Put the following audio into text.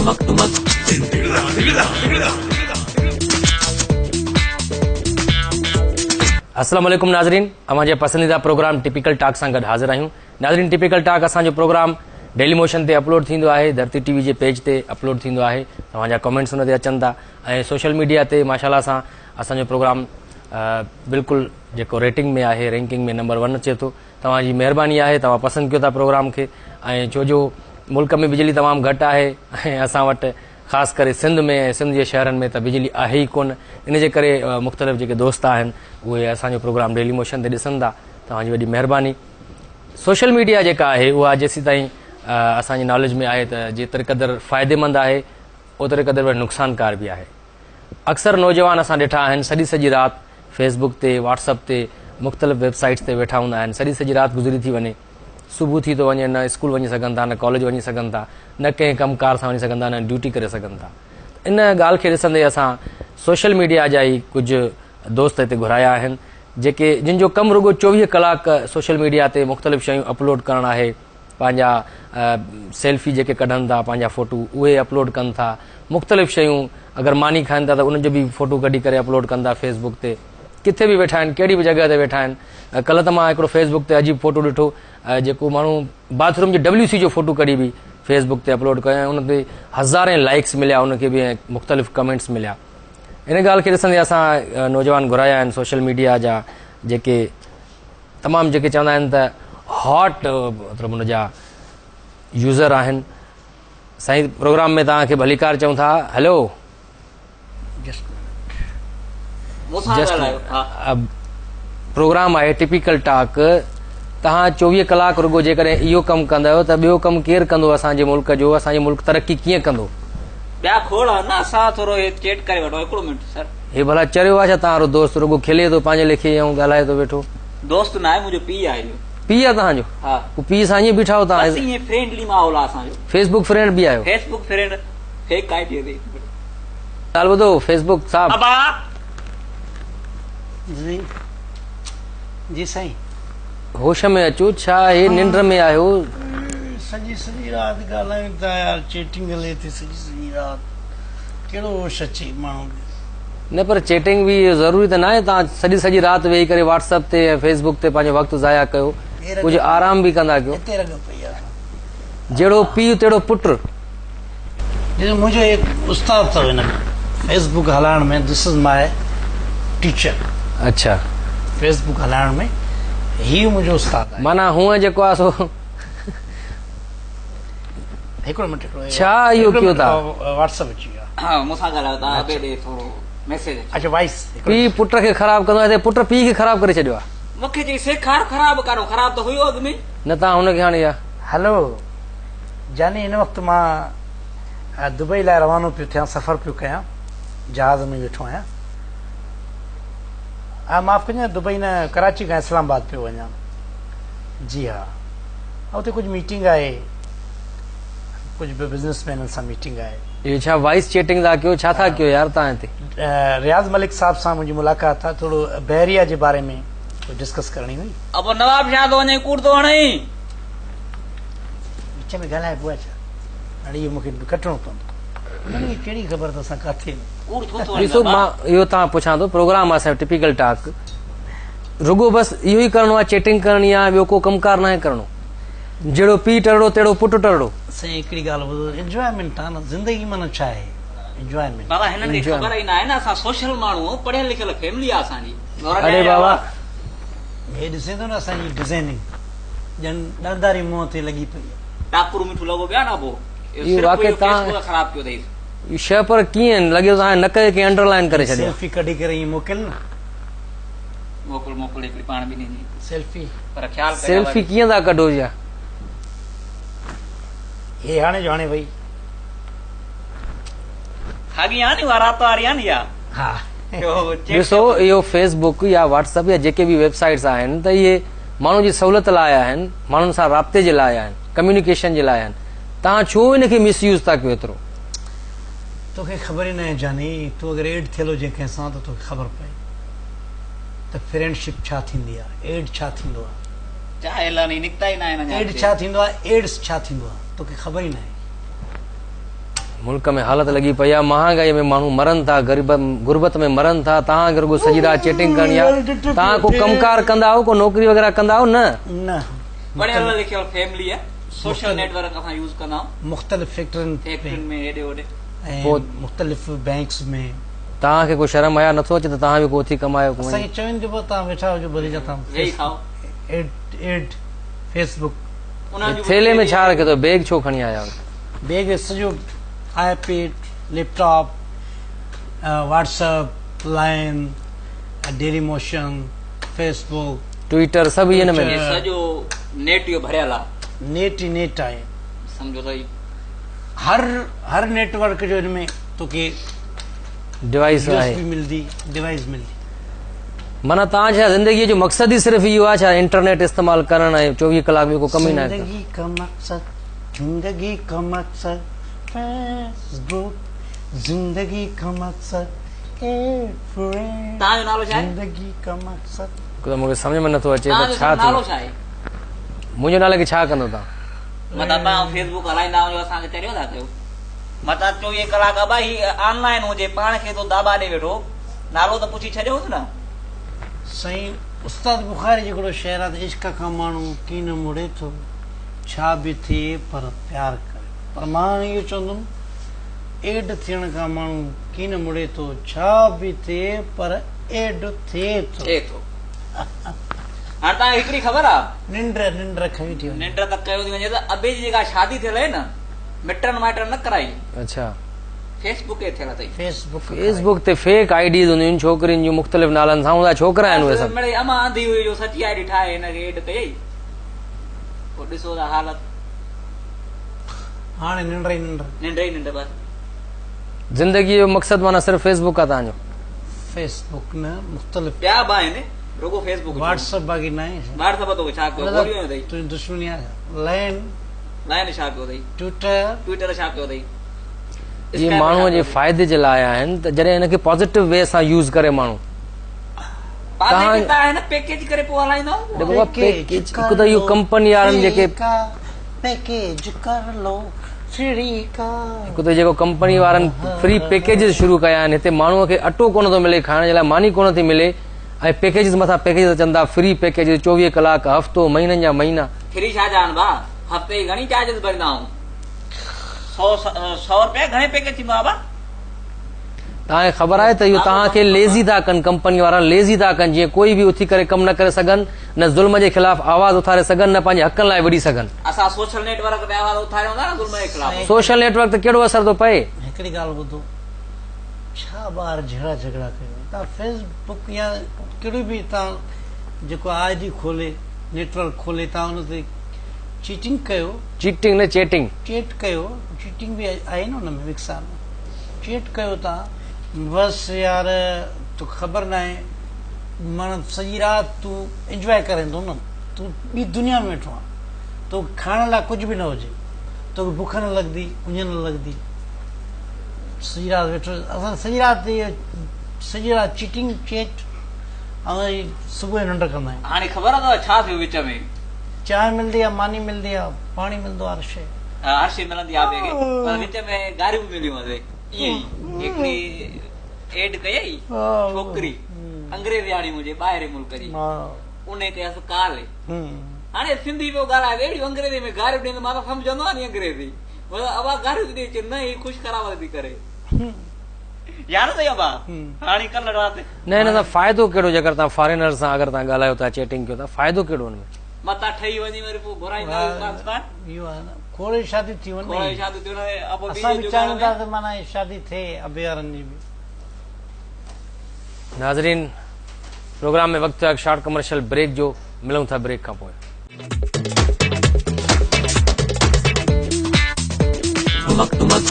अस्सलाम वालेकुम नाज़रीन, अवांजे पसंदीदा प्रोग्राम टिपिकल टॉक सां गॾु हाज़िर आहियूं। नाज़रीन, टिपिकल टॉक असांजो प्रोग्राम डेली मोशन ते अपलोड थींदो आहे, धरती टीवी जे पेज ते अपलोड थींदो आहे। तव्हांजा कमेंट्स हुन ते अचनि था ऐं सोशल मीडिया ते माशाल्लाह सां असांजो प्रोग्राम बिल्कुलु जेको रेटिंग में आहे, रैंकिंग में नंबर 1 अचे थो। तव्हांजी महिरबानी आहे, तव्हां पसंदि कयो था प्रोग्राम खे। ऐं छो जो मुल्क में बिजली तमामु घटि आहे ऐं असां वटि ख़ासि करे सिंध में ऐं सिंध जे शहरनि में त बिजली आहे ई कोन, इन जे करे मुख़्तलिफ़ जेके दोस्त आहिनि उहे असांजो प्रोग्राम डेली मोशन ते ॾिसनि था। तव्हांजी वॾी महिरबानी। सोशल मीडिया जेका आहे उहा जेसीं ताईं असांजी नॉलेज में आहे त जेतिरे क़दुरु फ़ाइदेमंद आहे ओतिरे क़दुरु वरी नुक़सानकार बि आहे। अक्सर नौजवान असां ॾिठा आहिनि सॼी राति फेसबुक ते, व्हाट्सअप ते, मुख़्तलिफ़ वेबसाइट्स ते वेठा हूंदा आहिनि। सॼी राति गुज़री थी वञे, सुबुह थी थो वञे, न स्कूल वञी सघनि था, न कॉलेज वञी सघनि था, न कंहिं कमकार सां वञी सघनि था, न ड्यूटी करे सघनि था। इन ॻाल्हि खे ॾिसंदे असां सोशल मीडिया जा ई कुझु दोस्त हिते घुराया आहिनि जिन जो कमु रुॻो 24 कलाक सोशल मीडिया ते मुख़्तलिफ़ शयूं अपलोड करणु आहे। पंहिंजा सेल्फी जेके कढनि था, पंहिंजा फ़ोटू उहे अपलोड कनि था। मुख़्तलिफ़ शयूं अगरि मानी खाइनि था त उन्हनि जो बि फ़ोटू कढी करे अपलोड कंदा फेसबुक ते। किथे बि वेठा आहिनि, कहिड़ी बि जॻह ते वेठा आहिनि। कल्ह त मां हिकिड़ो फेसबुक ते अजीब फ़ोटो ॾिठो जेको माण्हू बाथरूम जे WC जो फ़ोटो कढी बि फेसबुक ते अपलोड कयो ऐं उन ते हज़ारे लाइक्स मिलिया, उनखे बि ऐं मुख़्तलिफ़ कमेंट्स मिलिया। इन ॻाल्हि खे ॾिसंदे असां नौजवान घुराया आहिनि सोशल मीडिया जा जेके तमामु जेके चवंदा आहिनि त हॉट मतिलबु हुन जा यूज़र आहिनि। साईं, प्रोग्राम में तव्हांखे भलीकार चऊं था। हेलो, प्रोग्राम आहे टिपिकल टॉक। तव्हां 24 कलाक रुॻो जेकॾहिं इहो कमु कंदा आहियो त ॿियो कमु केरु कंदो असांजे मुल्क जो? असांजो मुल्क तरक़ी कीअं कंदो? हे भला चरियो आहे छा तव्हां दोस्त? रुॻो खिले थो, पंहिंजे लेखे ऐं ॻाल्हाए थो वेठो। दोस्त न आहे, मुंहिंजो पीउ आहे। पीउ आहे तव्हांजो? हा। पीउ सां ईअं बीठा हो तव्हां? फ्रेंडली माहौल आहे असांजो। फेसबुक फ्रेंड बि आहियो? फेसबुक फ्रेंड फेक आईडी है। ॻाल्हि ॿुधो, फेसबुक साहब जी साईं, होश में अचो। छा हे निंड में आहियो? सॼी राति ॻाल्हायूं था यार, चैटिंग हले थी सॼी राति, कहिड़ो होश अचे माण्हू खे? न, पर चैटिंग बि ज़रूरी त न आहे तव्हां सॼी राति वेही करे व्हाट्सअप ते ऐं फेसबुक ते पंहिंजो वक़्तु ज़ाया कयो। कुझु आराम बि कंदा कयो। जहिड़ो पीउ तहिड़ो पुटु। मुंहिंजो हिकु उस्ताद अथव हिन फेसबुक हलाइण में। This is my teacher. अच्छा, फेसबुक हलाइण में ही मुंहिंजो उस्ताद आहे। माना हूअं जेको आहे सो हिकिड़ो मिंट छा इहो कयो था? व्हाट्सअप अची वियो। हा, मूंसां ॻाल्हायो था अबे थोरो मैसेज। अच्छा, वॉइस। पीउ पुट खे ख़राब कंदो आहे, पुट पीउ खे ख़राब करे छॾियो आहे। मूंखे चई सेखार ख़राब करो। ख़राब त हुयो अॻु में। न तव्हां हुनखे हाणे हेलो जानी, हिन वक़्तु मां दुबई लाइ रवानो पियो थियां, सफ़र पियो कयां, जहाज़ में वेठो आहियां। हा, माफ़ कजां, दुबई न कराची खां इस्लामाबाद पियो वञा। जी हा, उते कुझु मीटिंग आहे, कुझु बिज़नेसमैननि सां मीटिंग आहे। इहो छा वॉइस चैटिंग था कयो? छा था कयो यार तव्हां हिते? रियाज़ मलिक साहब सां मुंहिंजी मुलाक़ात आहे, थोरो बहरिया जे बारे में कुझु डिस्कस करणी हुई। अब नवाब शाह थो वञे, कूड़ थो हणे, विच में ॻाल्हाइबो आहे छा? हाणे इहो मूंखे कटणो पवंदो। कहिड़ी ख़बर त असां किथे ॾिसो, मां इहो तव्हां पुछां थो, प्रोग्राम आहे असांजो टिपिकल टॉक। रुॻो बसि इहो ई करिणो आहे, चैटिंग करणी आहे, ॿियो को कमकार न आहे करिणो। जहिड़ो पीउ टरड़ो तहिड़ो पुटु टरड़ो। साईं, हिकिड़ी ॻाल्हि ॿुधो, इंजॉयमेंट आहे न ज़िंदगी माना छा आहे? इंजॉयमेंट। बाबा हिननि खे ख़बर ई न आहे न, असां सोशल माण्हू, पढ़ियल लिखियल फैमिली आहे असांजी। अरे बाबा, हे ॾिसे थो न असांजी डिज़ाइनिंग ॼण ॾरदारी मुंहं ते लॻी पई आहे। टाकुर मिठो लॻो पिया न पोइ इहो वाक़ई तव्हां ख़राब पियो अथई। इहो शइ पर कीअं लॻे तव्हां नक खे अंडरलाइन करे छॾियो? सेल्फी कढी करे ईअं मोकिल न। मोकिल हिकिड़ी पाण बि ॾिनी सेल्फी। पर ख़्याल सेल्फी कीअं था कढो? या हे हाणे जो हाणे भई खागी आहे नी, रात वारी आहे नी। हा, ॾिसो, इहो फेसबुक या व्हाट्सअप या जेके बि वेबसाइट्स आहिनि त इहे माण्हू जी सहूलियत लाइ आहिनि, माण्हुनि सां राब्ते जे लाइ आहिनि, कम्युनिकेशन जे लाइ आहिनि। तव्हां छो हिनखे मिसयूज़ था कयो एतिरो? तोखे ख़बर ई न आहे जानी, तूं अगरि एड थियल हुजे कंहिंसां त तोखे ख़बर पए त फ्रेंडशिप छा थींदी आहे, एड छा थींदो आहे, एड छा थींदो आहे, एड्स छा थींदो आहे, तोखे ख़बर ई न आहे। मुल्क में हालत लगी पई आहे, महांगाई में माण्हू मरनि था, गुरबत में मरनि था, तव्हांखे रुगो सॼी राति चैटिंग करणी आहे। तव्हां को कमकार कंदा आहियो, को नौकिरी वग़ैरह कंदा आहियो? न पढ़ियल लिखियल फैमिली आहे, सोशल नेटवर्क असां यूज़ कंदा आहियूं मुख़्तलिफ़ फैक्ट्रियुनि फैक्ट्रियुनि में हेॾे होॾे। ऐं मुख़्तलिफ़ बैंक्स में। तव्हांखे को शर्म हया नथो अचे त तव्हां बि को थी कमायो? असांखे चवनि जो तव्हां वेठा हुजो भली जा वेही खाओ। एड फेसबुक उन्हनि जो थेले में छा रखे थो? बैग छो खणी आया? बैग सॼो iPad, laptop, WhatsApp, line, daily motion, Facebook, Twitter सभु इहे में ये सॼो नेट इहो भरियल आहे, नेट ई नेट आहे। सम्झो त हर नेटवर्क जो इनमें तोखे डिवाइस आहे, USB मिलंदी, डिवाइस मिलंदी। माना तव्हां छा ज़िंदगीअ जो मक़सद ई सिर्फ़ु इहो आहे छा, इंटरनेट इस्तेमालु करणु ऐं 24 कलाक में को कम ई न आहे? जिंदगी का मकसद, जिंदगी का मकसद फेसबुक, जिंदगी का मकसद फ्रेंड, तव्हांजो नालो छा आहे? जिंदगी का मकसद। त मूंखे सम्झ में नथो अचे त तव्हांजो छा नालो थियो। छा आहे? मुंहिंजो नाले खे छा कंदो तव्हां? मतिलबु तव्हां फेसबुक हलाईंदा हुजो, असांखे चरियो था कयो। मतिलबु 24 कलाक अबा ही ऑनलाइन हुजे, पाण खे तो दाबा ॾे वेठो, नालो त पुछी छॾियोसि न। साईं उस्ताद बुखारी हिकिड़ो शेर आहे त इश्क खां माण्हू कीअं न मुड़े थो, छा बि थिए पर प्यार करे। पर मां इहो चवंदुमि एड थियण खां माण्हू कीअं न मुड़े थो, छा बि थिए पर एड थिए थो। हाणे तव्हांखे हिकिड़ी ख़बर आहे, निंड खई थी वञे। निंड त कयो थी वञे त अबे जी जेका शादी थियल आहे न, मिटनि माइटनि न कराई, अच्छा फेसबुक ते थियल अथई। फेसबुक ते फेक आईडीज़ हूंदियूं आहिनि छोकिरियुनि जूं, मुख़्तलिफ़ नालनि सां हूंदा छोकिरा आहिनि उहे सभु। मिड़ई अमा आंधी हुई जो सची आईडी ठाहे हिनखे एड कयई, पोइ ॾिसो था हालत। हाणे निंड ई निंड बस। ज़िंदगीअ जो मक़सद माना सिर्फ़ु फेसबुक आहे तव्हांजो? फेसबुक न मुख़्तलिफ़ ॿिया बि आहिनि, रुगो फेसबुक। व्हाट्सएप बाक़ी न आहे। व्हाट्सएप तो छा कयो? गोलियो अथई तुंहिंजी दुश्मनी आहे। लाइन छा कयो अथई? ट्विटर छा कयो अथई? इहे माण्हूअ जे फ़ाइदे जे लाइ आहिनि, त जॾहिं हिनखे पॉज़िटिव वे सां यूज़ करे माण्हू। पैकेज करे पोइ हलाईंदा हिकु त इहो कंपनी वारनि जेके पैकेज कर लो फ्री का, हिकु त जेको कंपनी वारनि फ्री पैकेजिस शुरू कया आहिनि, हिते माण्हूअ खे अटो कोन थो मिले खाइण जे लाइ, मानी कोन थी मिले, ऐं पैकेजिस मथां पैकेजिस अचनि था, फ्री पैकेजिस 24 कलाक, हफ़्तो, महीननि जा महीना। फ्री छा जान भाउ, हफ़्ते जी घणी चार्जिस भरींदा आहियूं? 100 रुपया घणे पैकेज थींदो आहे भाउ? तव्हांखे ख़बर आहे त इहो तव्हांखे लेज़ी था कनि, कंपनी वारा लेज़ी था कनि, जीअं कोई बि उथी करे कमु न करे सघनि, न ज़ुल्म जे ख़िलाफ़ आवाज़ उथारे सघनि, न पंहिंजे हक़नि लाइ विड़ी सघनि। असां सोशल नेटवर्क ते आवाज़ उथारियूं था न ज़ुल्म जे ख़िलाफ़। सोशल नेटवर्क ते कहिड़ो असर थो पए? हिकिड़ी ॻाल्हि ॿुधो, छा ॿार जहिड़ा झगड़ा कयो? तव्हां फेसबुक या कहिड़ी बि तव्हां जेको आईडी खोले, नेटवर्क खोले, तव्हां हुन ते चीटिंग कयो। चीटिंग न चेटिंग। चेट कयो, चीटिंग बि आहे न हुन में मिक्सा में। चेट कयो तव्हां, बसि यार तो ख़बर न आहे, माना सॼी राति तूं इंजॉय करंदो न, तूं ॿी दुनिया में वेठो आहे, तो खाइण लाइ कुझु बि न हुजे, तोखे बुख न लॻंदी, उञ न लॻंदी, सॼी राति वेठो। असां सॼी राति चीटिंग, चेट, ऐं सुबुह जो निंड कंदा आहियूं। हाणे ख़बर अथव छा थियो विच में? चांहि मिलंदी आहे, मानी मिलंदी आहे, पाणी मिलंदो आहे, हर शइ मिलंदी आहे, पर विच में गारियूं मिलियूं हले। ईअं ई हिकिड़ी एड कयई छोकिरी, अंग्रेज़ी आणी मुंहिंजे ॿाहिरि मुल्क जी, उन कयसि काल। हाणे सिंधी पियो ॻाल्हाए, अहिड़ी अंग्रेज़ी में गारियूं ॾींदो, मां त सम्झंदो आहे नी अंग्रेज़ी, अबा गारियूं थी अचे, न ही ख़ुशि करावत थी करे। याद अथई अबा? हाणे कल्ह राति न हिन सां फ़ाइदो कहिड़ो? जेकर तव्हां फॉरेनर सां अगरि तव्हां ॻाल्हायो था, चैटिंग कयो था, फ़ाइदो कहिड़ो हुन में? मथां ठही वञी वरी पोइ घुराईंदा इहो आहे न, खोड़े शादी थी वञे। शादी थी वञे, असां बि चाहियूं था त माना शादी थिए अबे वारनि जी बि। नाज़रीन, प्रोग्राम में वक़्तु आहे शॉर्ट कमर्शियल ब्रेक जो, मिलूं था ब्रेक खां पोइ। तुमक